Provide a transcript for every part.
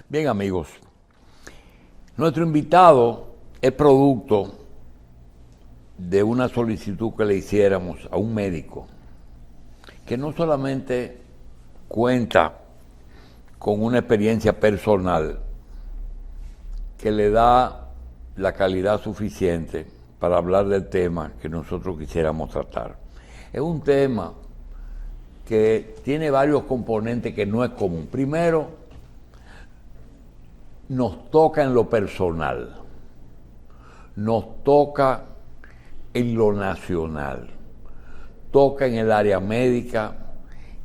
Bien, amigos, nuestro invitado es producto de una solicitud que le hiciéramos a un médico que no solamente cuenta con una experiencia personal que le da la calidad suficiente para hablar del tema que nosotros quisiéramos tratar. Es un tema que tiene varios componentes que no es común. Primero, nos toca en lo personal, nos toca en lo nacional, toca en el área médica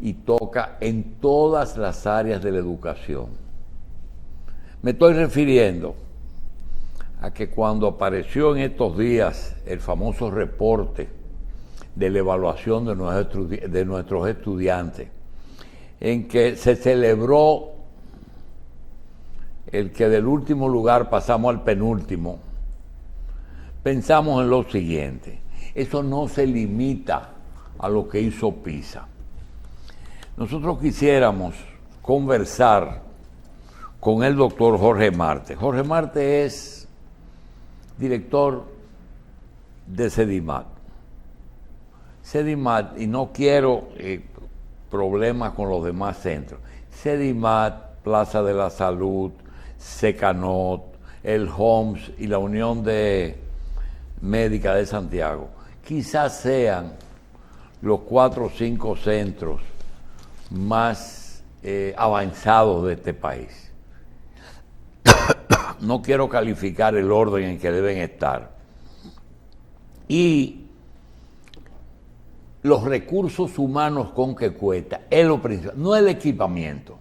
y toca en todas las áreas de la educación. Me estoy refiriendo a que cuando apareció en estos días el famoso reporte de la evaluación de nuestros estudiantes, en que se celebró el que del último lugar pasamos al penúltimo, pensamos en lo siguiente: eso no se limita a lo que hizo PISA. Nosotros quisiéramos conversar con el doctor Jorge Marte. Jorge Marte es director de CEDIMAT. CEDIMAT, y no quiero problemas con los demás centros, CEDIMAT, Plaza de la Salud, Secanot, el HOMS y la Unión Médica de Santiago, quizás sean los 4 o 5 centros más avanzados de este país. No quiero calificar el orden en que deben estar. Y los recursos humanos con que cuesta es lo principal, no el equipamiento,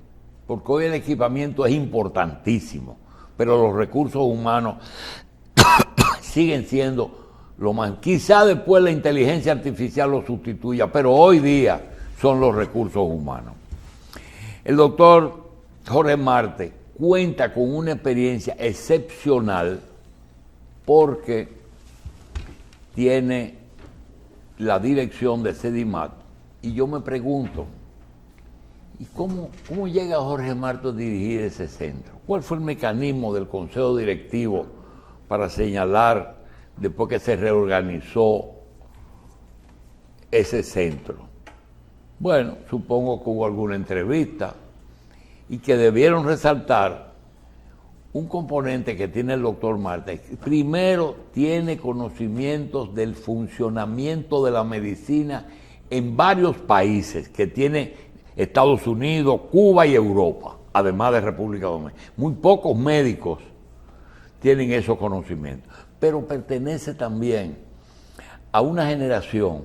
porque hoy el equipamiento es importantísimo, pero los recursos humanos siguen siendo lo más. Quizá después la inteligencia artificial lo sustituya, pero hoy día son los recursos humanos. El doctor Jorge Marte cuenta con una experiencia excepcional porque tiene la dirección de CEDIMAT, y yo me pregunto, ¿y cómo llega Jorge Marte a dirigir ese centro? ¿Cuál fue el mecanismo del consejo directivo para señalar, después que se reorganizó, ese centro? Bueno, supongo que hubo alguna entrevista y que debieron resaltar un componente que tiene el doctor Marte. Primero, tiene conocimientos del funcionamiento de la medicina en varios países que tiene Estados Unidos, Cuba y Europa, además de República Dominicana. Muy pocos médicos tienen esos conocimientos, pero pertenece también a una generación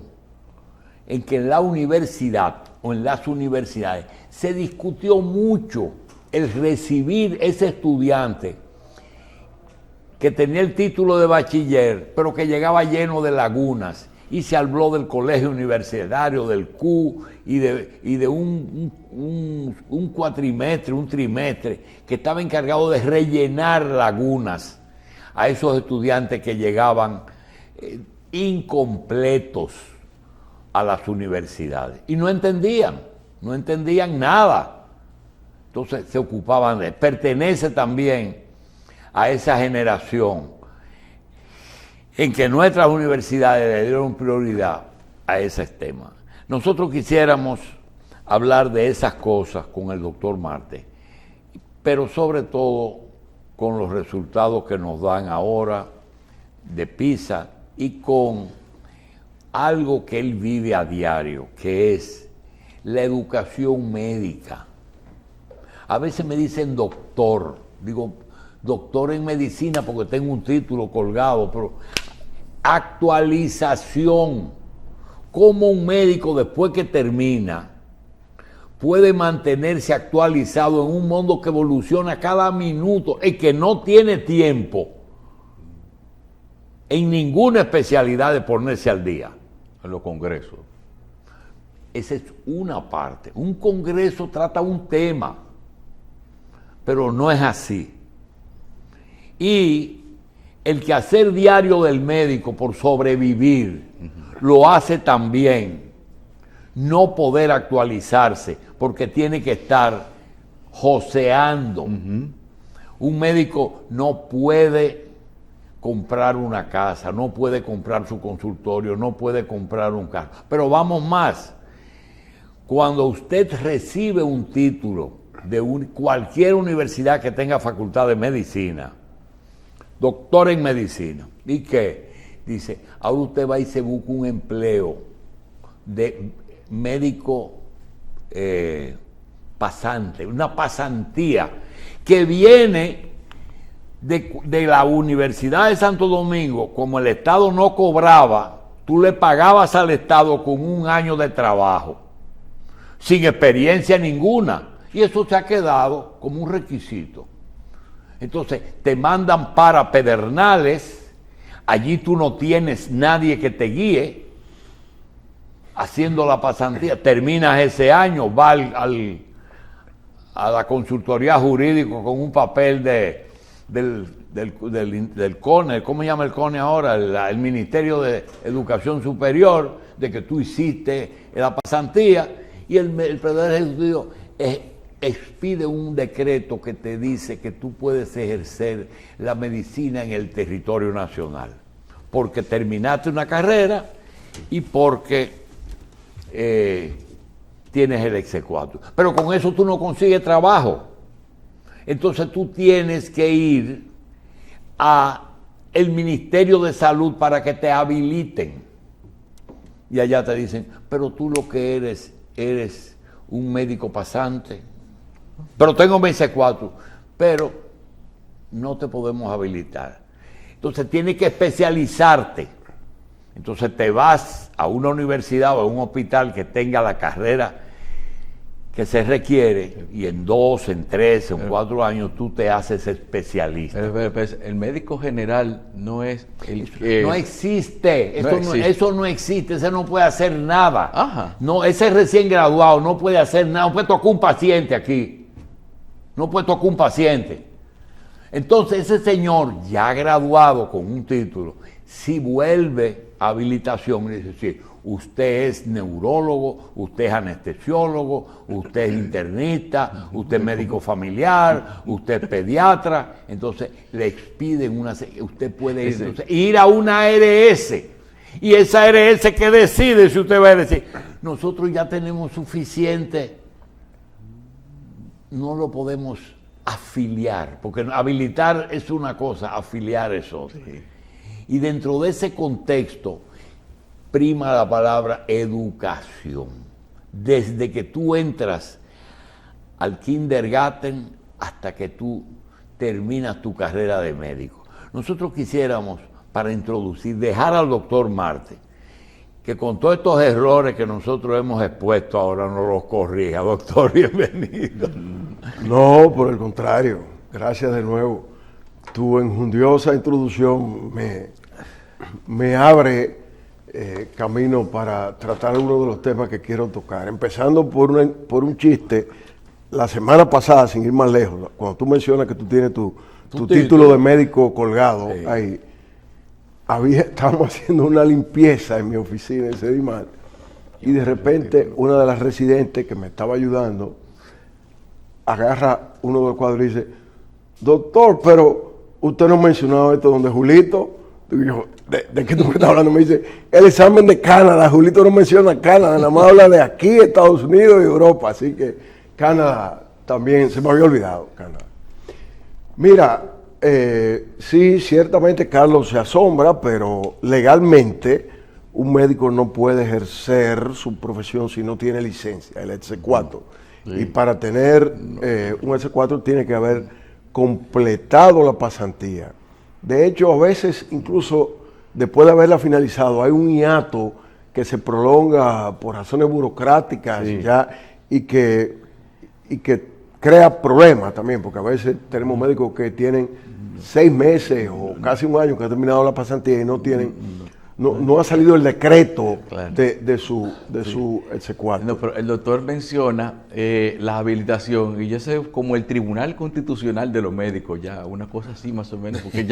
en que en la universidad o en las universidades se discutió mucho el recibir ese estudiante que tenía el título de bachiller, pero que llegaba lleno de lagunas, y se habló del colegio universitario, del Q, y de un cuatrimestre, un trimestre, que estaba encargado de rellenar lagunas a esos estudiantes que llegaban incompletos a las universidades. Y no entendían nada. Entonces se ocupaban de él. Pertenece también a esa generación en que nuestras universidades le dieron prioridad a ese tema. Nosotros quisiéramos hablar de esas cosas con el doctor Marte, pero sobre todo con los resultados que nos dan ahora de PISA y con algo que él vive a diario, que es la educación médica. A veces me dicen doctor, digo doctor en medicina porque tengo un título colgado, pero actualización. ¿Cómo un médico después que termina puede mantenerse actualizado en un mundo que evoluciona cada minuto y que no tiene tiempo en ninguna especialidad de ponerse al día? En los congresos. Esa es una parte. Un congreso trata un tema, pero no es así. Y el quehacer diario del médico por sobrevivir lo hace también no poder actualizarse porque tiene que estar joseando Un médico no puede comprar una casa, no puede comprar su consultorio, no puede comprar un carro. Pero vamos más. Cuando usted recibe un título de cualquier universidad que tenga facultad de medicina, doctor en medicina, ¿y qué? Dice, ahora usted va y se busca un empleo de médico pasante, una pasantía que viene de la Universidad de Santo Domingo. Como el Estado no cobraba, tú le pagabas al Estado con un año de trabajo, sin experiencia ninguna, y eso se ha quedado como un requisito. Entonces te mandan para Pedernales, allí tú no tienes nadie que te guíe, haciendo la pasantía, terminas ese año, va a la consultoría jurídica con un papel del CONE, ¿cómo se llama el CONE ahora? El Ministerio de Educación Superior, de que tú hiciste la pasantía, y el Poder Ejecutivo expide un decreto que te dice que tú puedes ejercer la medicina en el territorio nacional, porque terminaste una carrera y porque tienes el exequatur. Pero con eso tú no consigues trabajo. Entonces tú tienes que ir a el Ministerio de Salud para que te habiliten. Y allá te dicen, pero tú lo que eres un médico pasante. Pero tengo mi exequatur, pero no te podemos habilitar. Entonces tienes que especializarte. Entonces te vas a una universidad o a un hospital que tenga la carrera que se requiere, y en 2, en 3, en 4 años tú te haces especialista. El médico general no es el que... No existe. Eso no existe. Ese no puede hacer nada. Ajá. No, ese recién graduado no puede hacer nada. No puede tocar un paciente aquí. No puede tocar un paciente. Entonces ese señor ya graduado con un título, si vuelve a habilitación, y dice, sí, usted es neurólogo, usted es anestesiólogo, usted es internista, usted es médico familiar, usted es pediatra. Entonces le expiden usted puede ir, entonces, ir a una ARS, y esa ARS que decide si usted va a decir, nosotros ya tenemos suficiente, no lo podemos afiliar, porque habilitar es una cosa, afiliar es otra. Sí. Y dentro de ese contexto prima la palabra educación. Desde que tú entras al kindergarten hasta que tú terminas tu carrera de médico. Nosotros quisiéramos, para introducir, dejar al doctor Marte, que con todos estos errores que nosotros hemos expuesto ahora nos los corrija. Doctor, bienvenido. No, por el contrario, gracias de nuevo. Tu enjundiosa introducción me abre camino para tratar uno de los temas que quiero tocar. Empezando por un chiste, la semana pasada, sin ir más lejos, cuando tú mencionas que tú tienes tu título de médico colgado, sí, ahí, estábamos haciendo una limpieza en mi oficina en Sedimar, y de repente una de las residentes que me estaba ayudando agarra uno de los cuadros y dice, doctor, pero usted no mencionaba esto donde Julito. Y yo, ¿de qué tú me estás hablando? Me dice, el examen de Canadá. Julito no menciona Canadá, nada más habla de aquí, Estados Unidos y Europa. Así que Canadá también, se me había olvidado Canadá. Mira, sí, ciertamente Carlos se asombra, pero legalmente un médico no puede ejercer su profesión si no tiene licencia, el exequatur. Sí. Y para tener un exequatur tiene que haber completado la pasantía. De hecho, a veces, incluso después de haberla finalizado, hay un hiato que se prolonga por razones burocráticas, sí, ya, y que crea problemas también, porque a veces tenemos médicos que tienen 6 meses o casi un año que han terminado la pasantía y no tienen, no ha salido el decreto, claro, de su exequatur. No, pero el doctor menciona la habilitación, y yo sé como el Tribunal Constitucional de los médicos, ya, una cosa así más o menos, porque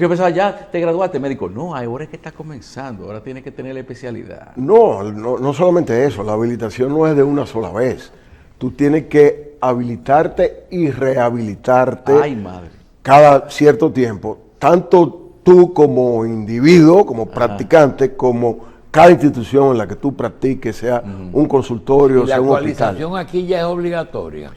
pensaba, ya te graduaste médico. No, ahora es que está comenzando, ahora tienes que tener la especialidad. No solamente eso, la habilitación no es de una sola vez. Tú tienes que habilitarte y rehabilitarte. Ay, madre. cada cierto tiempo, tanto tú como individuo, como practicante, como cada institución en la que tú practiques, sea un consultorio, Y la sea un hospital. actualización aquí ya es obligatoria.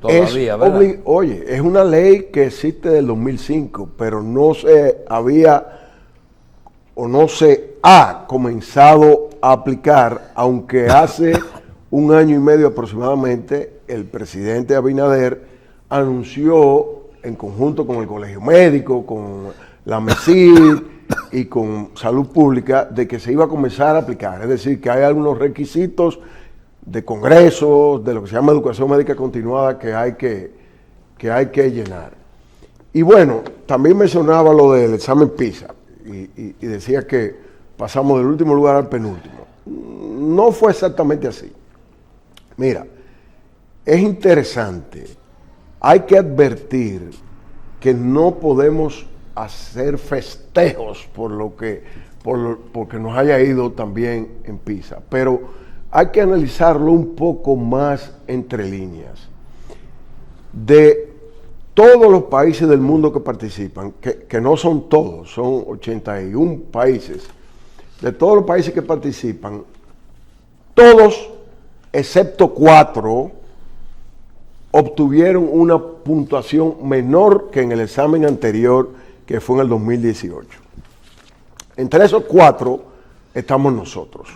Todavía, ¿verdad? Oye, es una ley que existe del 2005, pero no se había o no se ha comenzado a aplicar, aunque hace un año y medio aproximadamente el presidente Abinader anunció en conjunto con el Colegio Médico, con la MESID y con Salud Pública de que se iba a comenzar a aplicar. Es decir, que hay algunos requisitos de congresos, de lo que se llama educación médica continuada que hay que llenar. Y bueno, también mencionaba lo del examen PISA y decía que pasamos del último lugar al penúltimo. No fue exactamente así. Mira, es interesante, hay que advertir que no podemos hacer festejos porque nos haya ido también en PISA, pero hay que analizarlo un poco más entre líneas. De todos los países del mundo que participan, que no son todos, son 81 países, de todos los países que participan, todos, excepto 4, obtuvieron una puntuación menor que en el examen anterior, que fue en el 2018. Entre esos 4 estamos nosotros,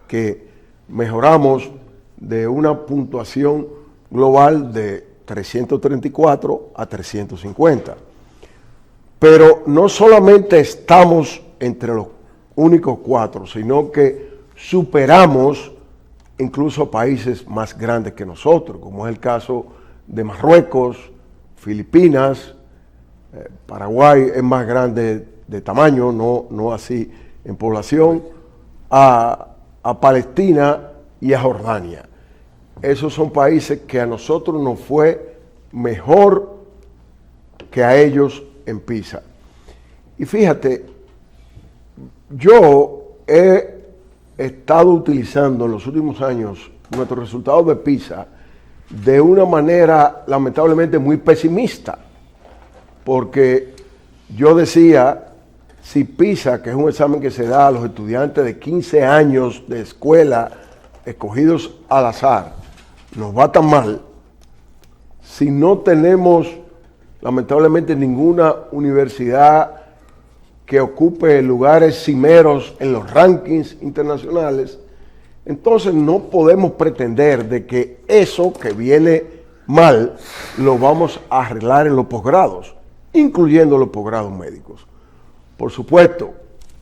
que mejoramos de una puntuación global de 334 a 350. Pero no solamente estamos entre los únicos 4, sino que superamos incluso países más grandes que nosotros, como es el caso de Marruecos, Filipinas, Paraguay es más grande de tamaño, no así en población, a Palestina y a Jordania. Esos son países que a nosotros nos fue mejor que a ellos en PISA. Y fíjate, yo he estado utilizando en los últimos años nuestros resultados de PISA de una manera lamentablemente muy pesimista, porque yo decía, si PISA, que es un examen que se da a los estudiantes de 15 años de escuela escogidos al azar, nos va tan mal, si no tenemos lamentablemente ninguna universidad que ocupe lugares cimeros en los rankings internacionales, entonces no podemos pretender de que eso que viene mal lo vamos a arreglar en los posgrados, incluyendo los posgrados médicos. Por supuesto,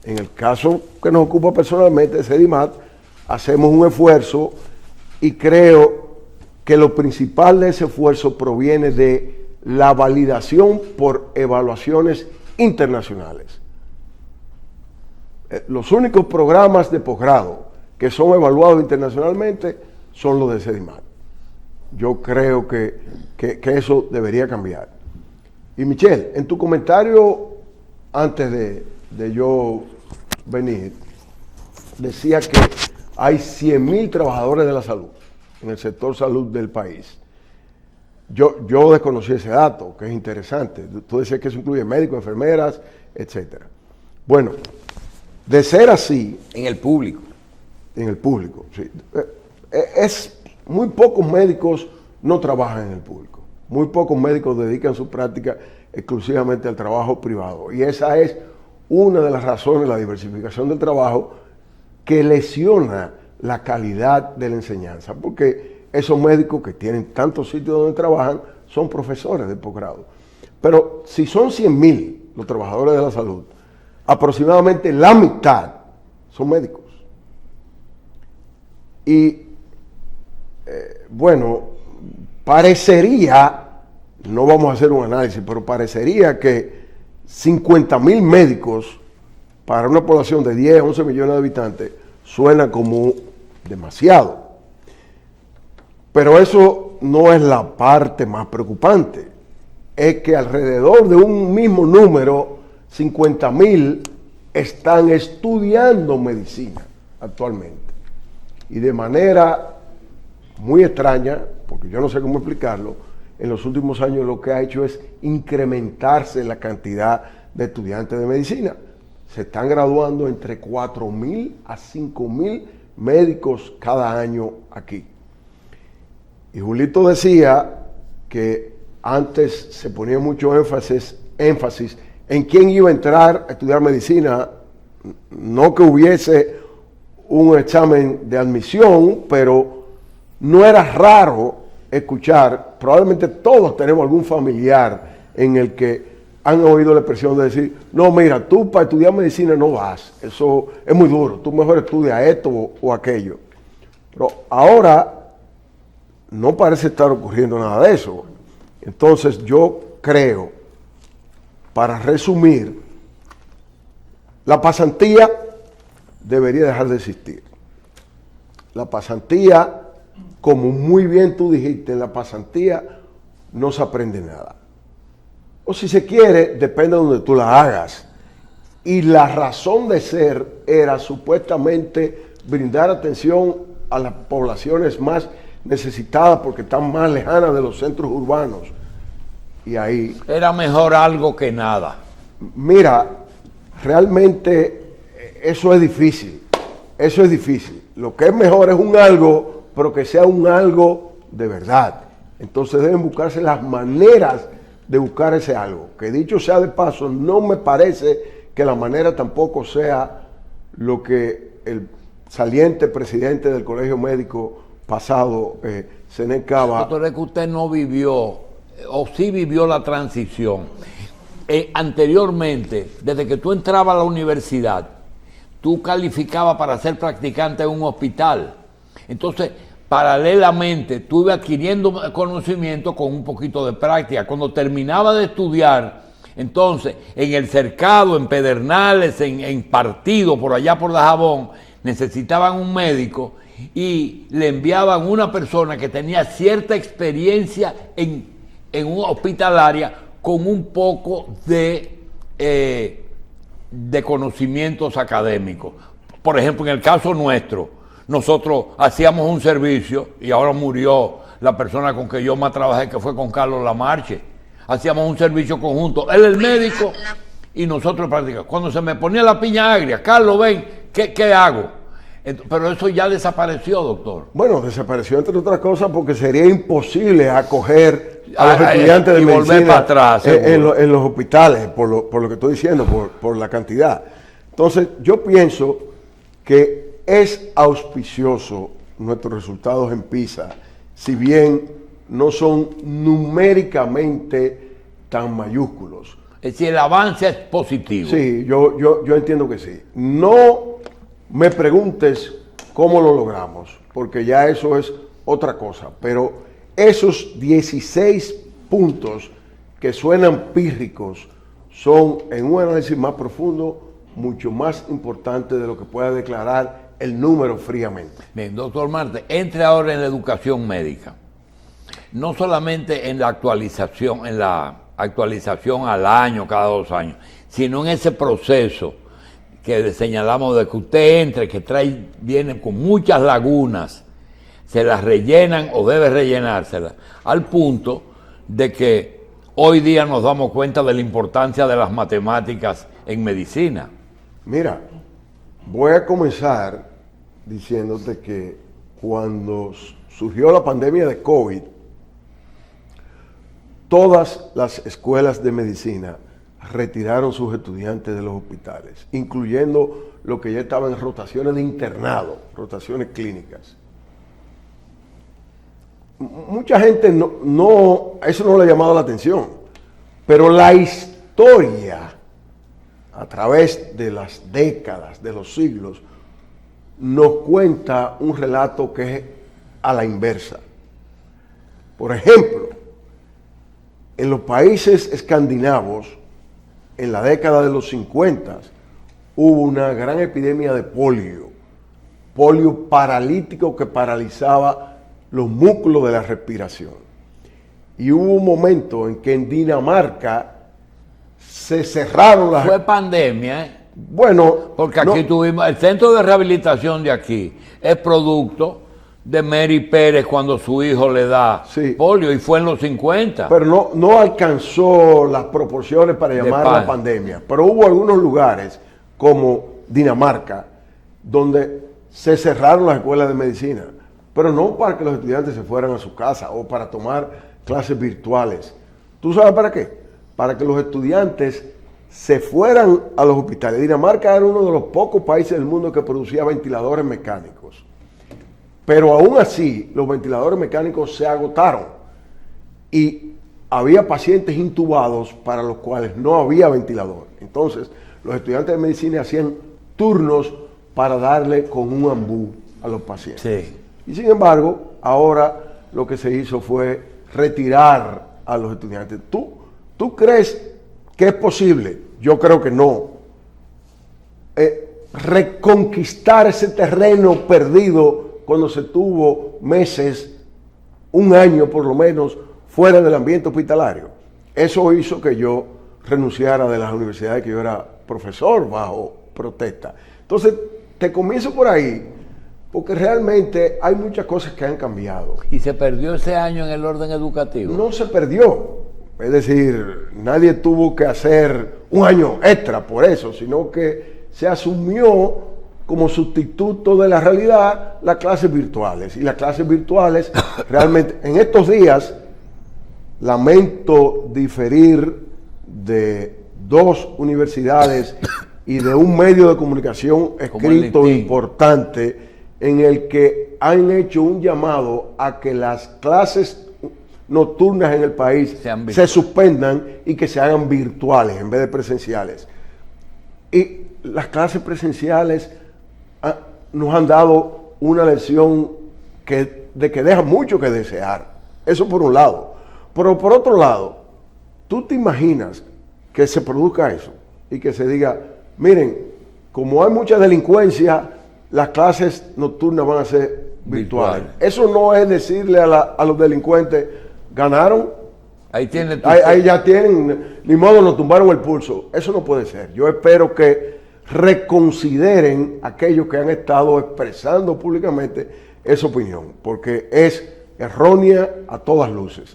en el caso que nos ocupa personalmente, CEDIMAT, hacemos un esfuerzo y creo que lo principal de ese esfuerzo proviene de la validación por evaluaciones internacionales. Los únicos programas de posgrado que son evaluados internacionalmente son los de CEDIMAT. Yo creo que eso debería cambiar. Y Michelle, en tu comentario antes de yo venir, decía que hay 100,000 trabajadores de la salud en el sector salud del país. Yo desconocí ese dato, que es interesante. Tú decías que eso incluye médicos, enfermeras, etcétera. Bueno, de ser así... En el público. En el público, sí. Muy pocos médicos no trabajan en el público. Muy pocos médicos dedican su práctica exclusivamente al trabajo privado. Y esa es una de las razones de la diversificación del trabajo que lesiona la calidad de la enseñanza. Porque esos médicos que tienen tantos sitios donde trabajan son profesores de posgrado. Pero si son 100,000 los trabajadores de la salud, aproximadamente la mitad son médicos. Y bueno, parecería, no vamos a hacer un análisis, pero parecería que 50,000 médicos para una población de 10, 11 millones de habitantes suena como demasiado. Pero eso no es la parte más preocupante. Es que alrededor de un mismo número, 50,000 están estudiando medicina actualmente. Y de manera muy extraña, porque yo no sé cómo explicarlo, en los últimos años lo que ha hecho es incrementarse la cantidad de estudiantes de medicina. Se están graduando entre 4.000 a 5.000 médicos cada año aquí. Y Julito decía que antes se ponía mucho énfasis en quién iba a entrar a estudiar medicina, no que hubiese un examen de admisión, pero no era raro escuchar, probablemente todos tenemos algún familiar en el que han oído la expresión de decir, no, mira, tú para estudiar medicina no vas, eso es muy duro, tú mejor estudia esto o aquello. Pero ahora no parece estar ocurriendo nada de eso. Entonces yo creo, para resumir, la pasantía debería dejar de existir. La pasantía, como muy bien tú dijiste, en la pasantía no se aprende nada. O si se quiere, depende de donde tú la hagas. Y la razón de ser era supuestamente brindar atención a las poblaciones más necesitadas porque están más lejanas de los centros urbanos. Y ahí... Era mejor algo que nada. Mira, realmente eso es difícil. Eso es difícil. Lo que es mejor es un algo, pero que sea un algo de verdad. Entonces deben buscarse las maneras de buscar ese algo. Que dicho sea de paso, no me parece que la manera tampoco sea lo que el saliente presidente del Colegio Médico pasado, Zenet Cava... Doctor, es que usted no vivió, o sí vivió la transición. Anteriormente, desde que tú entrabas a la universidad, tú calificabas para ser practicante en un hospital. Entonces, paralelamente, tú ibas adquiriendo conocimiento con un poquito de práctica. Cuando terminaba de estudiar, entonces, en el cercado, en Pedernales, en Partido, por allá por Dajabón, necesitaban un médico y le enviaban una persona que tenía cierta experiencia en una hospitalaria con un poco de conocimientos académicos. Por ejemplo, en el caso nuestro, nosotros hacíamos un servicio, y ahora murió la persona con que yo más trabajé, que fue con Carlos Lamarche. Hacíamos un servicio conjunto, él el médico y nosotros practicamos. Cuando se me ponía la piña agria, Carlos, ven, ¿qué hago? Pero eso ya desapareció, doctor. Bueno, desapareció entre otras cosas porque sería imposible acoger a los estudiantes de medicina volver para atrás, en los hospitales, por lo que estoy diciendo, por la cantidad. Entonces, yo pienso que es auspicioso nuestros resultados en PISA, si bien no son numéricamente tan mayúsculos. Es decir, el avance es positivo. Sí, yo entiendo que sí. No me preguntes cómo lo logramos, porque ya eso es otra cosa, pero esos 16 puntos que suenan pírricos son, en un análisis más profundo, mucho más importante de lo que pueda declarar el número fríamente. Bien, doctor Marte, entre ahora en la educación médica. No solamente en la actualización al año, cada 2 años, sino en ese proceso que señalamos de que usted entre, que viene con muchas lagunas, se las rellenan o debe rellenárselas, al punto de que hoy día nos damos cuenta de la importancia de las matemáticas en medicina. Mira, voy a comenzar diciéndote que cuando surgió la pandemia de COVID, todas las escuelas de medicina retiraron sus estudiantes de los hospitales, incluyendo los que ya estaban en rotaciones de internado, rotaciones clínicas. Mucha gente eso no le ha llamado la atención, pero la historia, a través de las décadas, de los siglos, nos cuenta un relato que es a la inversa. Por ejemplo, en los países escandinavos, en la década de los 50, hubo una gran epidemia de polio paralítico que paralizaba los músculos de la respiración. Y hubo un momento en que en Dinamarca se cerraron las... Fue pandemia, ¿eh? Bueno... Porque aquí tuvimos... El centro de rehabilitación de aquí es producto de Mary Pérez cuando su hijo le da Sí. polio y fue en los 50. Pero no alcanzó las proporciones para llamar la pandemia. Pero hubo algunos lugares, como Dinamarca, donde se cerraron las escuelas de medicina. Pero no para que los estudiantes se fueran a su casa o para tomar clases virtuales. ¿Tú sabes para qué? Para que los estudiantes se fueran a los hospitales. Dinamarca era uno de los pocos países del mundo que producía ventiladores mecánicos. Pero aún así, los ventiladores mecánicos se agotaron y había pacientes intubados para los cuales no había ventilador. Entonces, los estudiantes de medicina hacían turnos para darle con un ambú a los pacientes. Sí. Y sin embargo, ahora lo que se hizo fue retirar a los estudiantes. ¿Tú crees que es posible? Yo creo que no. Reconquistar ese terreno perdido cuando se tuvo meses, un año por lo menos, fuera del ambiente hospitalario. Eso hizo que yo renunciara de las universidades que yo era profesor bajo protesta. Entonces, te comienzo por ahí, porque realmente hay muchas cosas que han cambiado. ¿Y se perdió ese año en el orden educativo? No se perdió. Es decir, nadie tuvo que hacer un año extra por eso, sino que se asumió como sustituto de la realidad las clases virtuales. Y las clases virtuales realmente, en estos días, lamento diferir de dos universidades y de un medio de comunicación escrito importante en el que han hecho un llamado a que las clases nocturnas en el país se suspendan y que se hagan virtuales en vez de presenciales. Y las clases presenciales nos han dado una lección de que deja mucho que desear. Eso por un lado. Pero por otro lado, ¿tú te imaginas que se produzca eso y que se diga, miren, como hay mucha delincuencia, las clases nocturnas van a ser virtuales? Eso no es decirle a los delincuentes, ganaron, ahí ya tienen, ni modo, nos tumbaron el pulso. Eso no puede ser. Yo espero que reconsideren aquellos que han estado expresando públicamente esa opinión, porque es errónea a todas luces.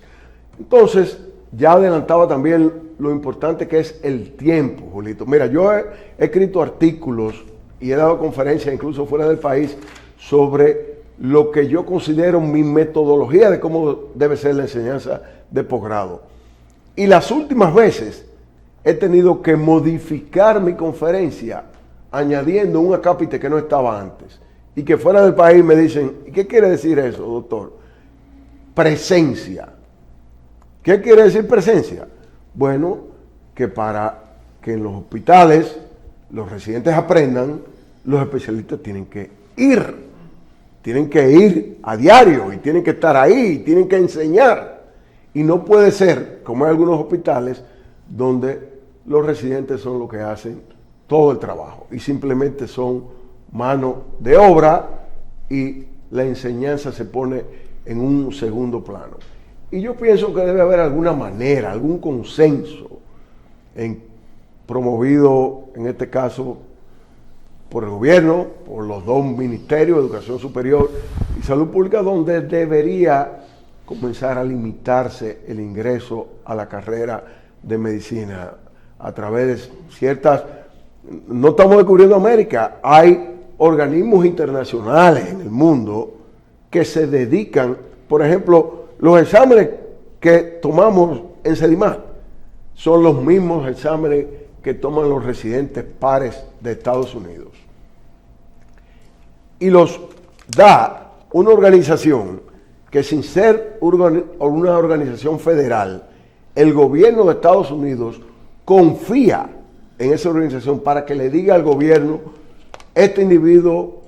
Entonces, ya adelantaba también lo importante que es el tiempo, Julito. Mira, yo he escrito artículos y he dado conferencias incluso fuera del país sobre lo que yo considero mi metodología de cómo debe ser la enseñanza de posgrado. Y las últimas veces he tenido que modificar mi conferencia añadiendo un acápite que no estaba antes. Y que fuera del país me dicen, ¿y qué quiere decir eso, doctor? Presencia. ¿Qué quiere decir presencia? Bueno, que para que en los hospitales los residentes aprendan, los especialistas tienen que ir a diario y tienen que estar ahí, y tienen que enseñar. Y no puede ser, como hay algunos hospitales, donde los residentes son los que hacen todo el trabajo y simplemente son mano de obra y la enseñanza se pone en un segundo plano. Y yo pienso que debe haber alguna manera, algún consenso promovido en este caso por el gobierno, por los dos ministerios, Educación Superior y Salud Pública, donde debería comenzar a limitarse el ingreso a la carrera de medicina a través de ciertas... No estamos descubriendo América, hay organismos internacionales en el mundo que se dedican, por ejemplo, los exámenes que tomamos en CEDIMAT son los mismos exámenes que toman los residentes pares de Estados Unidos. Y los da una organización que, sin ser una organización federal, el gobierno de Estados Unidos confía en esa organización para que le diga al gobierno, este individuo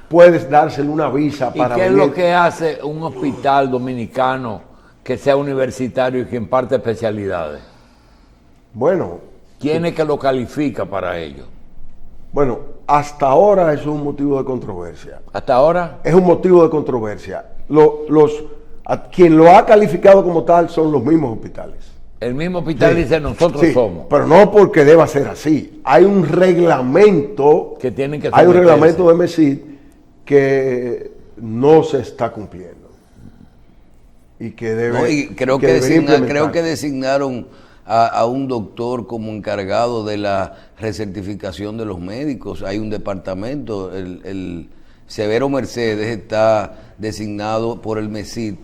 puedes dársele una visa para venir. ¿Y qué es lo que hace un hospital dominicano que sea universitario y que imparte especialidades? Bueno. ¿Quién es que lo califica para ello? Bueno, hasta ahora eso es un motivo de controversia. ¿Hasta ahora? Es un motivo de controversia. Quien lo ha calificado como tal son los mismos hospitales. El mismo hospital dice nosotros somos. Pero no porque deba ser así. Hay un reglamento que tienen que hay un reglamento de MESID que no se está cumpliendo. Y que debe. No, y creo que, debería creo que implementarse. designaron a un doctor como encargado de la recertificación de los médicos. Hay un departamento, el Severo Mercedes está designado por el MESID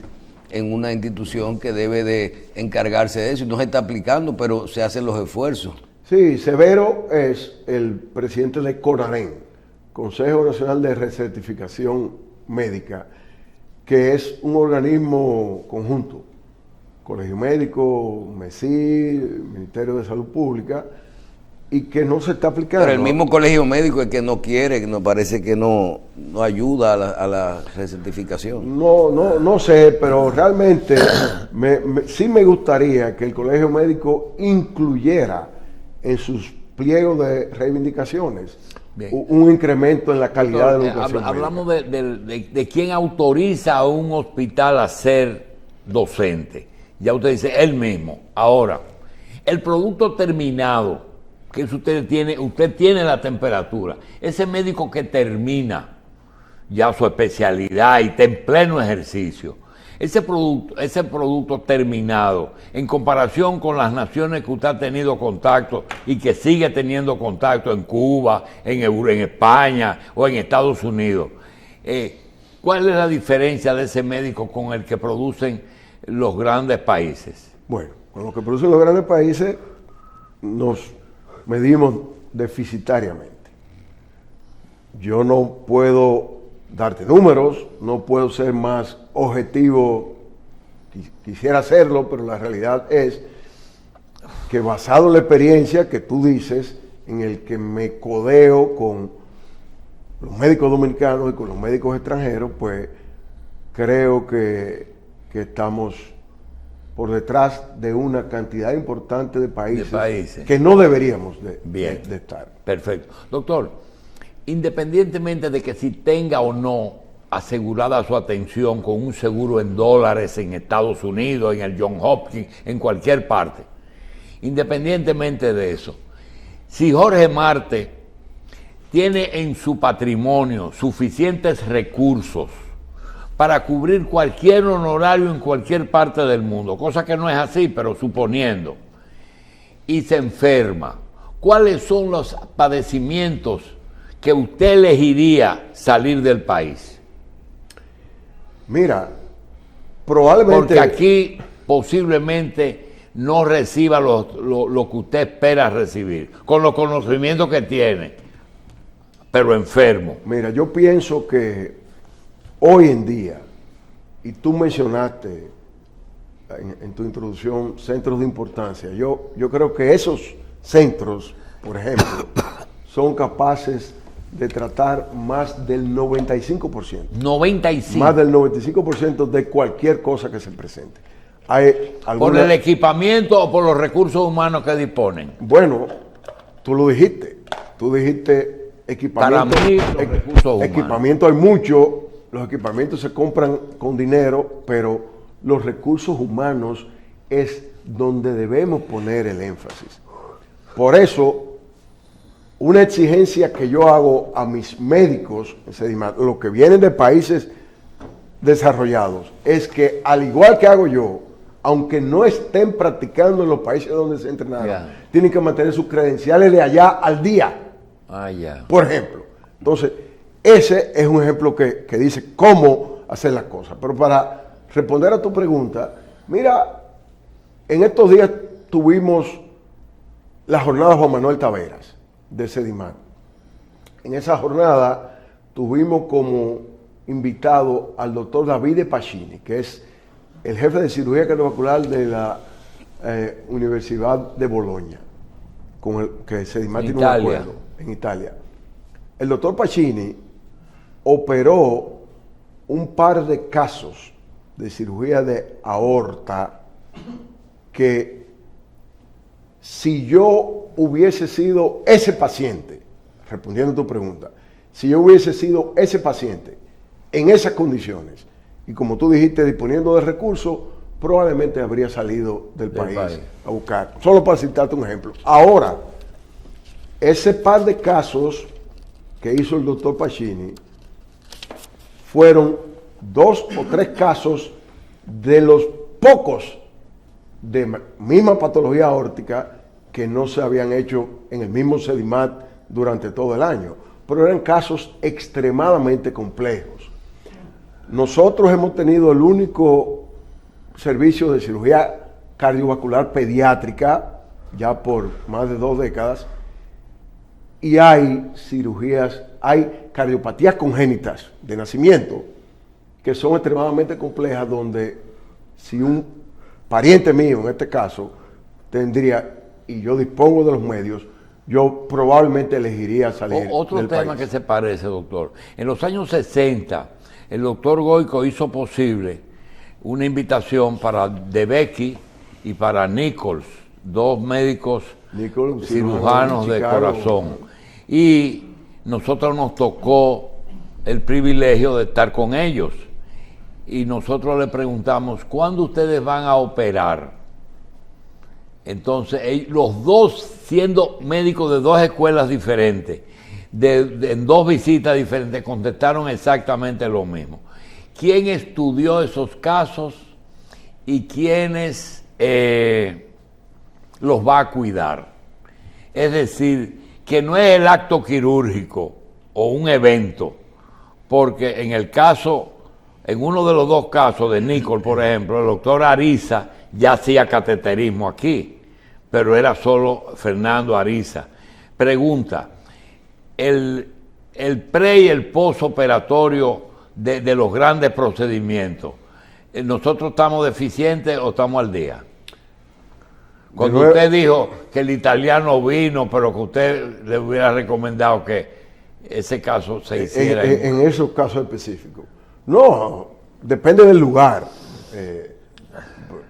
en una institución que debe de encargarse de eso. No se está aplicando, pero se hacen los esfuerzos. Sí, Severo es el presidente de CONAREN, Consejo Nacional de Recertificación Médica, que es un organismo conjunto, Colegio Médico, MESID, Ministerio de Salud Pública, y que no se está aplicando. Pero el mismo colegio médico es que no quiere, que nos parece que no ayuda a la recertificación. No sé, pero realmente sí me gustaría que el Colegio Médico incluyera en sus pliegos de reivindicaciones un incremento en la calidad de la educación. Hablamos de quién autoriza a un hospital a ser docente. Ya usted dice, él mismo. Ahora, el producto terminado, que usted tiene la temperatura, ese médico que termina ya su especialidad y está en pleno ejercicio, ese producto terminado, en comparación con las naciones que usted ha tenido contacto y que sigue teniendo contacto en Cuba, en España o en Estados Unidos, ¿cuál es la diferencia de ese médico con el que producen los grandes países? Bueno, con lo que producen los grandes países nos medimos deficitariamente. Yo no puedo darte números, no puedo ser más objetivo, quisiera hacerlo, pero la realidad es que basado en la experiencia que tú dices, en el que me codeo con los médicos dominicanos y con los médicos extranjeros, pues creo que estamos por detrás de una cantidad importante de países que no deberíamos de estar. Perfecto. Doctor, independientemente de que si tenga o no asegurada su atención con un seguro en dólares en Estados Unidos, en el John Hopkins, en cualquier parte, independientemente de eso, si Jorge Marte tiene en su patrimonio suficientes recursos para cubrir cualquier honorario en cualquier parte del mundo, cosa que no es así, pero suponiendo, y se enferma, ¿cuáles son los padecimientos que usted elegiría salir del país? Mira, probablemente... Porque aquí posiblemente no reciba lo que usted espera recibir, con los conocimientos que tiene, pero enfermo. Mira, yo pienso que hoy en día, y tú mencionaste en tu introducción centros de importancia, yo creo que esos centros, por ejemplo, son capaces de tratar más del 95%. 95%. Más del 95% de cualquier cosa que se presente. Hay ¿Por el equipamiento o por los recursos humanos que disponen? Bueno, tú lo dijiste. Tú dijiste equipamiento. Para mí, los recursos humanos. Equipamiento hay mucho. Los equipamientos se compran con dinero, pero los recursos humanos es donde debemos poner el énfasis. Por eso, una exigencia que yo hago a mis médicos, los que vienen de países desarrollados, es que al igual que hago yo, aunque no estén practicando en los países donde se entrenaron, tienen que mantener sus credenciales de allá al día. Por ejemplo. Entonces, ese es un ejemplo que dice cómo hacer las cosas. Pero para responder a tu pregunta, mira, en estos días tuvimos la jornada Juan Manuel Taveras de Sedimán. En esa jornada tuvimos como invitado al doctor Davide Pacini, que es el jefe de cirugía cardiovascular de la Universidad de Bologna, con el que Sedimán tiene un acuerdo en Italia. El doctor Pacini operó un par de casos de cirugía de aorta que si yo hubiese sido ese paciente, respondiendo a tu pregunta, si yo hubiese sido ese paciente en esas condiciones, y como tú dijiste, disponiendo de recursos, probablemente habría salido del país a buscar. Solo para citarte un ejemplo. Ahora, ese par de casos que hizo el doctor Pacini fueron 2 o 3 casos de los pocos de misma patología aórtica que no se habían hecho en el mismo CEDIMAT durante todo el año, pero eran casos extremadamente complejos. Nosotros hemos tenido el único servicio de cirugía cardiovascular pediátrica ya por más de 2 décadas, y hay cirugías, hay cardiopatías congénitas de nacimiento que son extremadamente complejas, donde si un pariente mío, en este caso, tendría, y yo dispongo de los medios, yo probablemente elegiría salir Otro del tema país. que se parece, doctor. En los años 60, el doctor Goico hizo posible una invitación para DeBakey y para Nichols, 2 médicos Nichols, cirujanos de Chicago. corazón. Y nosotros nos tocó el privilegio de estar con ellos. Y nosotros le preguntamos, ¿cuándo ustedes van a operar? Entonces, los dos, siendo médicos de 2 escuelas diferentes, en 2 visitas diferentes, contestaron exactamente lo mismo. ¿Quién estudió esos casos y quiénes los va a cuidar? Es decir, que no es el acto quirúrgico o un evento, porque en el caso, en uno de los 2 casos de Nichols, por ejemplo, el doctor Ariza ya hacía cateterismo aquí, pero era solo Fernando Ariza. Pregunta, el pre y el postoperatorio de los grandes procedimientos, ¿nosotros estamos deficientes o estamos al día? Cuando usted dijo que el italiano vino, pero que usted le hubiera recomendado que ese caso se hiciera. En esos casos específicos. No, depende del lugar.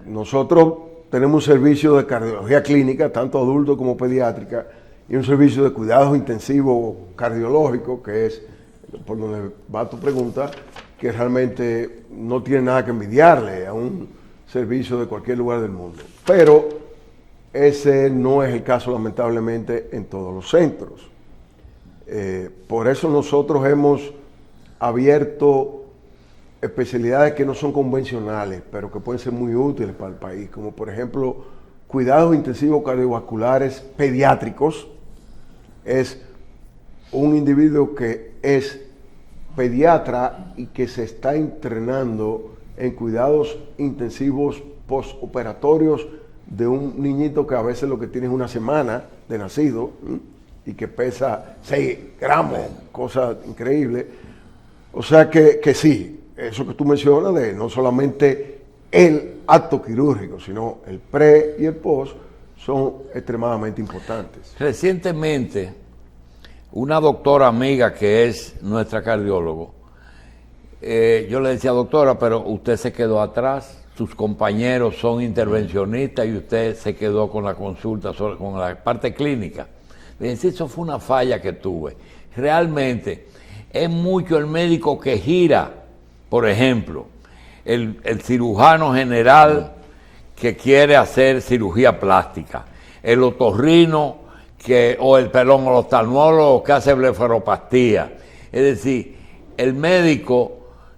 Nosotros tenemos un servicio de cardiología clínica, tanto adulto como pediátrica, y un servicio de cuidados intensivos cardiológicos, que es por donde va tu pregunta, que realmente no tiene nada que envidiarle a un servicio de cualquier lugar del mundo. Pero ese no es el caso, lamentablemente, en todos los centros. Por eso nosotros hemos abierto especialidades que no son convencionales, pero que pueden ser muy útiles para el país, como por ejemplo cuidados intensivos cardiovasculares pediátricos. Es un individuo que es pediatra y que se está entrenando en cuidados intensivos postoperatorios de un niñito que a veces lo que tiene es 1 semana de nacido y que pesa 6 gramos, cosa increíble. O sea que sí, eso que tú mencionas de no solamente el acto quirúrgico, sino el pre y el post son extremadamente importantes. Recientemente, una doctora amiga que es nuestra cardiólogo, yo le decía, doctora, pero usted se quedó atrás, sus compañeros son intervencionistas y usted se quedó con la consulta, con la parte clínica. Le decía, eso fue una falla que tuve. Realmente, es mucho el médico que gira. Por ejemplo, el cirujano general que quiere hacer cirugía plástica, el otorrino o el oftalmólogo que hace blefaropastía. Es decir, el médico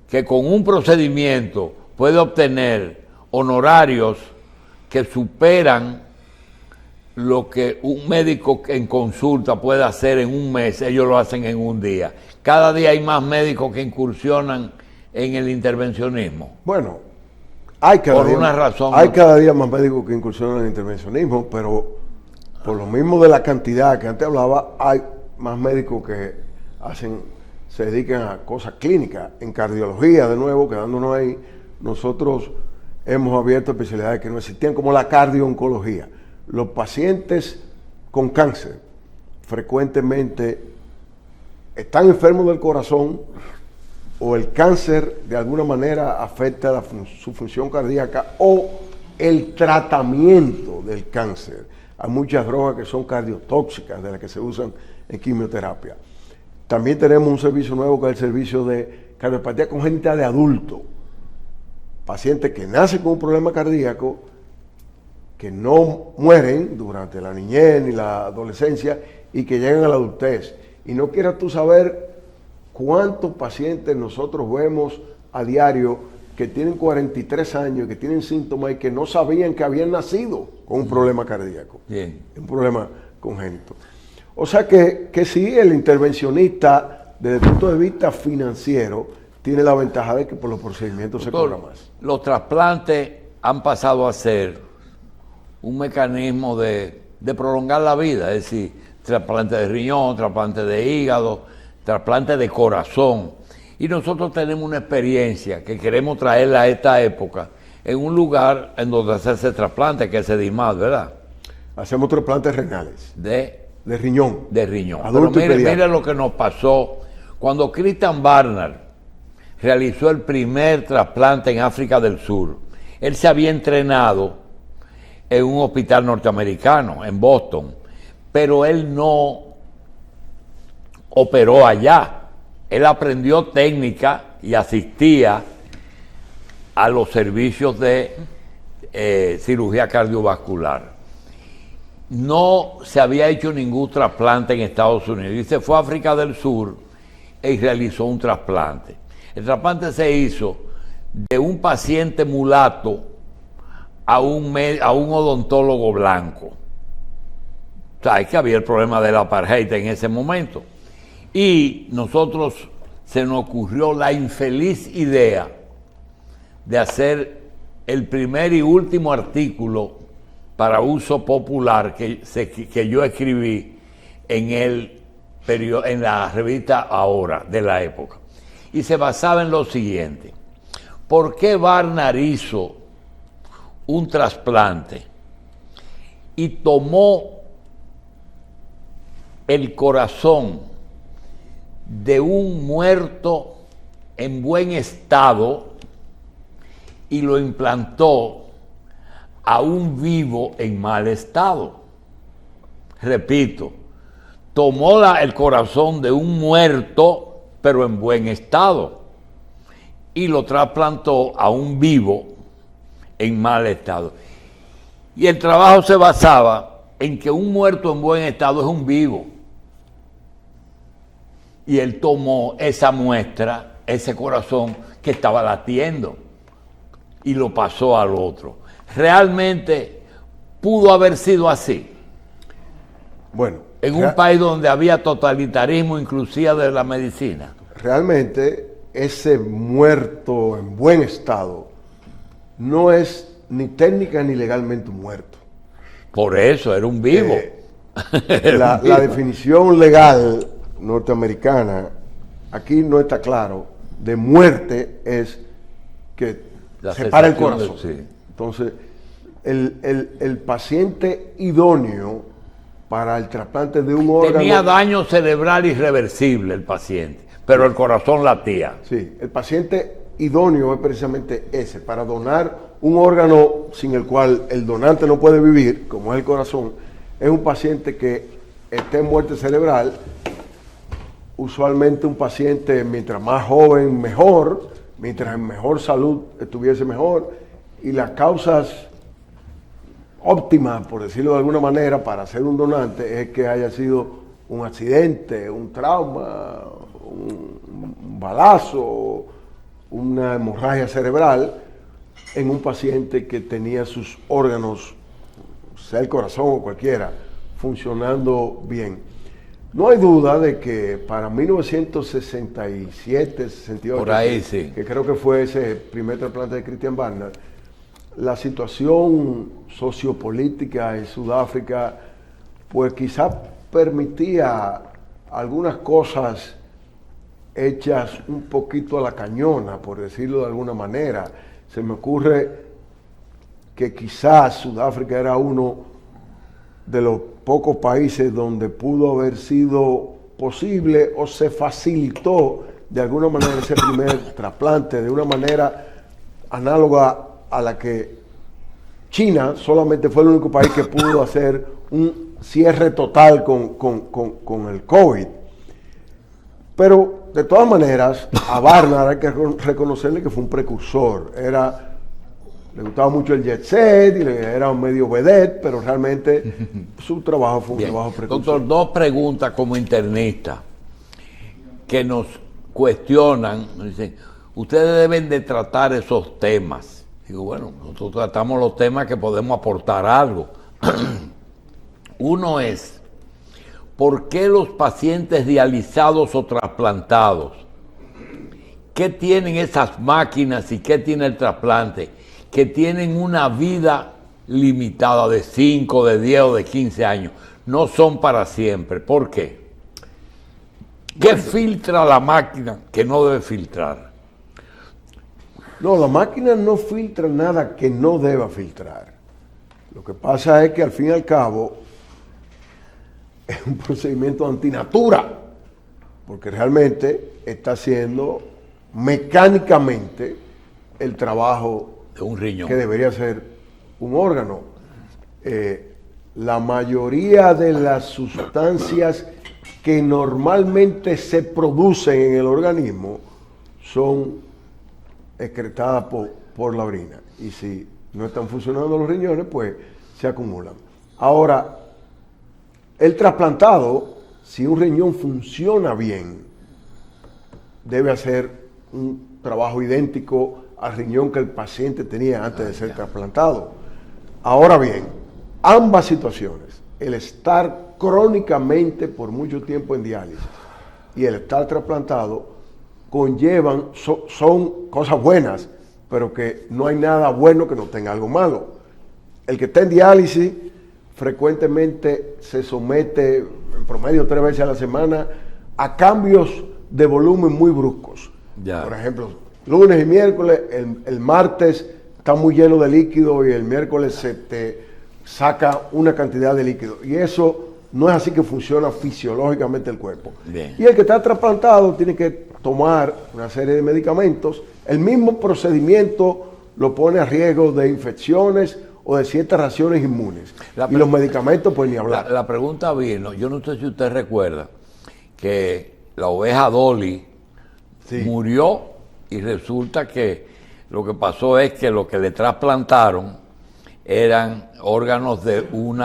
que con un procedimiento puede obtener honorarios que superan lo que un médico en consulta puede hacer en un mes, ellos lo hacen en un día. Cada día hay más médicos que incursionan en el intervencionismo. Bueno, hay cada día más médicos que incursionan en el intervencionismo, pero por lo mismo de la cantidad que antes hablaba, hay más médicos que se dedican a cosas clínicas. En cardiología, de nuevo, quedándonos ahí, nosotros hemos abierto especialidades que no existían, como la cardiooncología. Los pacientes con cáncer frecuentemente están enfermos del corazón, o el cáncer de alguna manera afecta su función cardíaca, o el tratamiento del cáncer. Hay muchas drogas que son cardiotóxicas, de las que se usan en quimioterapia. También tenemos un servicio nuevo que es el servicio de cardiopatía congénita de adulto. Pacientes que nacen con un problema cardíaco, que no mueren durante la niñez ni la adolescencia y que llegan a la adultez. Y no quieras tú saber ¿Cuántos pacientes nosotros vemos a diario que tienen 43 años, que tienen síntomas y que no sabían que habían nacido con un problema cardíaco? Bien. Un problema congénito. O sea que sí, el intervencionista, desde el punto de vista financiero, tiene la ventaja de que por los procedimientos se cobra más. Los trasplantes han pasado a ser un mecanismo de prolongar la vida, es decir, trasplante de riñón, trasplante de hígado, trasplante de corazón. Y nosotros tenemos una experiencia que queremos traerla a esta época en un lugar en donde se hace trasplante, que es Sedimad, ¿verdad? Hacemos trasplantes renales, De riñón. Pero Adulto y pediatra. mire lo que nos pasó cuando Christian Barnard realizó el primer trasplante en África del Sur. Él se había entrenado en un hospital norteamericano, en Boston, pero él no operó allá. Él aprendió técnica y asistía a los servicios de cirugía cardiovascular. No se había hecho ningún trasplante en Estados Unidos y se fue a África del Sur y realizó un trasplante. El trasplante se hizo de un paciente mulato a un odontólogo blanco. O sea, es que había el problema del apartheid en ese momento. Y nosotros se nos ocurrió la infeliz idea de hacer el primer y último artículo para uso popular que yo escribí en la revista Ahora de la época. Y se basaba en lo siguiente: ¿por qué Barnard hizo un trasplante y tomó el corazón de un muerto en buen estado y lo implantó a un vivo en mal estado? Repito, tomó el corazón de un muerto pero en buen estado y lo trasplantó a un vivo en mal estado. Y el trabajo se basaba en que un muerto en buen estado es un vivo. Y él tomó esa muestra, ese corazón que estaba latiendo, y lo pasó al otro. Realmente pudo haber sido así. Bueno, En un país donde había totalitarismo, inclusive de la medicina. realmente ese muerto en buen estado no es ni técnica ni legalmente un muerto. Por eso, era un vivo. La definición legal norteamericana, aquí no está claro, de muerte es que La se para el cesación de- corazón. sí. Entonces, el paciente idóneo para el trasplante de un órgano... Tenía daño cerebral irreversible el paciente, pero el corazón latía. Sí, el paciente idóneo es precisamente ese, para donar un órgano sin el cual el donante no puede vivir, como es el corazón. Es un paciente que esté en muerte cerebral, usualmente un paciente mientras más joven mejor, mientras en mejor salud estuviese mejor, y las causas óptimas, por decirlo de alguna manera, para ser un donante es que haya sido un accidente, un trauma, un balazo, una hemorragia cerebral en un paciente que tenía sus órganos, sea el corazón o cualquiera, funcionando bien. No hay duda de que para 1967, 68, Por ahí, sí. que creo que fue ese primer trasplante de Christian Barnard, la situación sociopolítica en Sudáfrica, pues quizás permitía algunas cosas hechas un poquito a la cañona, por decirlo de alguna manera. Se me ocurre que quizás Sudáfrica era uno de los pocos países donde pudo haber sido posible o se facilitó de alguna manera ese primer trasplante, de una manera análoga a la que China solamente fue el único país que pudo hacer un cierre total con el COVID. Pero de todas maneras, a Barnard hay que reconocerle que fue un precursor. Le gustaba mucho el jet set y era un medio vedette, pero realmente su trabajo fue un Bien. trabajo precursor. Doctor, dos preguntas como internista que nos cuestionan, dicen, ustedes deben de tratar esos temas. Digo, bueno, nosotros tratamos los temas que podemos aportar algo. Uno es, ¿por qué los pacientes dializados o trasplantados? ¿Qué tienen esas máquinas y qué tiene el trasplante? Que tienen una vida limitada de 5, de 10 o de 15 años. No son para siempre. ¿Por qué? ¿Qué filtra la máquina que no debe filtrar? No, la máquina no filtra nada que no deba filtrar. Lo que pasa es que al fin y al cabo es un procedimiento antinatura, porque realmente está haciendo mecánicamente el trabajo De un riñón. que debería ser un órgano. La mayoría de las sustancias que normalmente se producen en el organismo son excretadas por la orina. Y si no están funcionando los riñones, pues se acumulan. Ahora, el trasplantado, si un riñón funciona bien, debe hacer un trabajo idéntico al riñón que el paciente tenía antes de ser trasplantado. Ahora bien, ambas situaciones, el estar crónicamente por mucho tiempo en diálisis y el estar trasplantado, conllevan, son cosas buenas, pero que no hay nada bueno que no tenga algo malo. El que está en diálisis frecuentemente se somete, en promedio 3 veces a la semana, a cambios de volumen muy bruscos. Ya. Por ejemplo, lunes y miércoles, el martes está muy lleno de líquido y el miércoles se te saca una cantidad de líquido. Y eso no es así que funciona fisiológicamente el cuerpo. Bien. Y el que está trasplantado tiene que tomar una serie de medicamentos. El mismo procedimiento lo pone a riesgo de infecciones o de ciertas reacciones inmunes. Y los medicamentos, pues ni hablar. La pregunta vino, yo no sé si usted recuerda que la oveja Dolly Sí. murió y resulta que lo que pasó es que lo que le trasplantaron eran órganos de un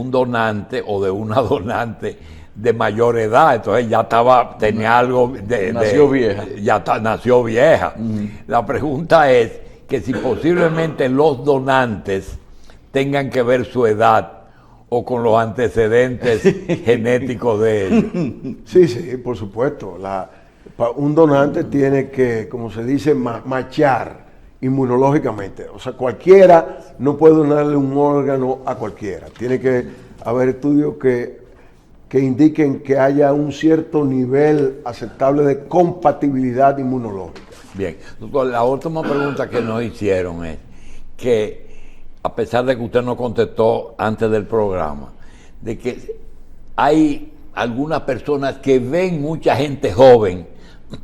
donante o de una donante de mayor edad, entonces ya tenía algo Nació vieja. Nació vieja. La pregunta es que si posiblemente los donantes tengan que ver su edad o con los antecedentes genéticos de ellos. Sí, por supuesto. Un donante tiene que, como se dice, machar inmunológicamente. O sea, cualquiera no puede donarle un órgano a cualquiera. Tiene que haber estudios que indiquen que haya un cierto nivel aceptable de compatibilidad inmunológica. Bien, doctor, la última pregunta que nos hicieron es que, a pesar de que usted no contestó antes del programa, de que hay algunas personas que ven mucha gente joven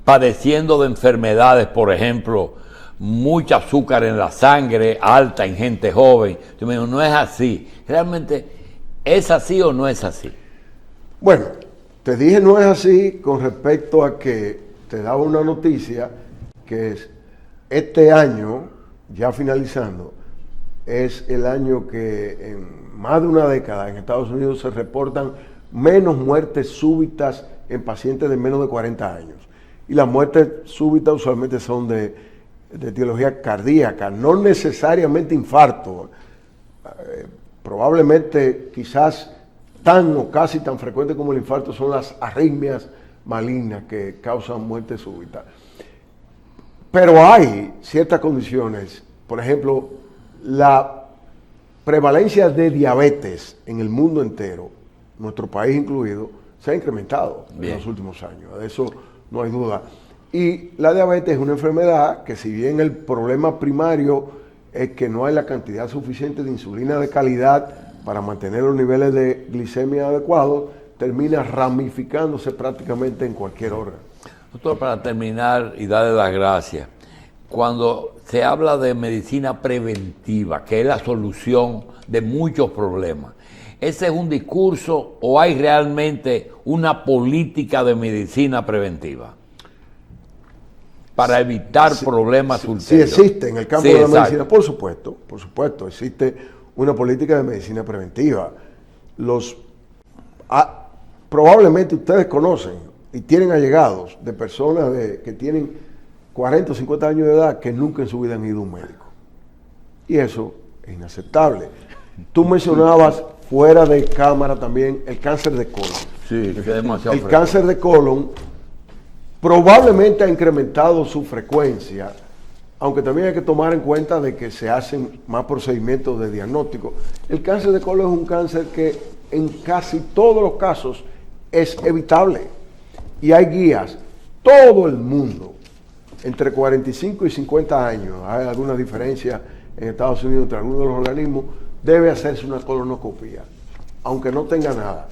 padeciendo de enfermedades, por ejemplo, mucho azúcar en la sangre, alta en gente joven. Yo me digo, no es así. ¿Realmente es así o no es así? Bueno, te dije no es así con respecto a que te daba una noticia que es este año, ya finalizando, es el año que en más de una década en Estados Unidos se reportan menos muertes súbitas en pacientes de menos de 40 años. Y las muertes súbitas usualmente son de etiología cardíaca, no necesariamente infarto. Probablemente quizás tan o casi tan frecuente como el infarto son las arritmias malignas que causan muerte súbita. Pero hay ciertas condiciones, por ejemplo, la prevalencia de diabetes en el mundo entero, nuestro país incluido, se ha incrementado en los últimos años, de eso no hay duda. Y la diabetes es una enfermedad que, si bien el problema primario es que no hay la cantidad suficiente de insulina de calidad para mantener los niveles de glicemia adecuados, termina ramificándose prácticamente en cualquier órgano. Doctor, para terminar y darle las gracias, cuando se habla de medicina preventiva, que es la solución de muchos problemas, ¿ese es un discurso o hay realmente una política de medicina preventiva para evitar problemas ulteriores? Sí existe en el campo de la medicina, por supuesto, existe una política de medicina preventiva. Probablemente ustedes conocen y tienen allegados de personas que tienen 40 o 50 años de edad que nunca en su vida han ido a un médico. Y eso es inaceptable. Tú mencionabas fuera de cámara también el cáncer de colon. Sí, que es demasiado El frecuente. cáncer de colon probablemente ha incrementado su frecuencia, aunque también hay que tomar en cuenta de que se hacen más procedimientos de diagnóstico. El cáncer de colon es un cáncer que en casi todos los casos es evitable. Y hay guías. Todo el mundo, entre 45 y 50 años, hay alguna diferencia en Estados Unidos entre algunos de los organismos, debe hacerse una colonoscopia, aunque no tenga nada.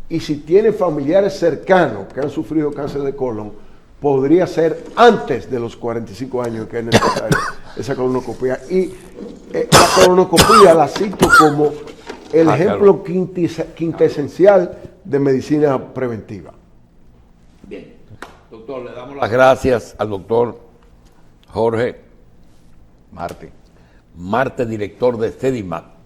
Y si tiene familiares cercanos que han sufrido cáncer de colon, podría ser antes de los 45 años que es necesaria esa colonoscopia. Y la colonoscopia la cito como el ejemplo quintesencial de medicina preventiva. Bien. Doctor, le damos las gracias al doctor Jorge Marte. Marte, director de Sedimac.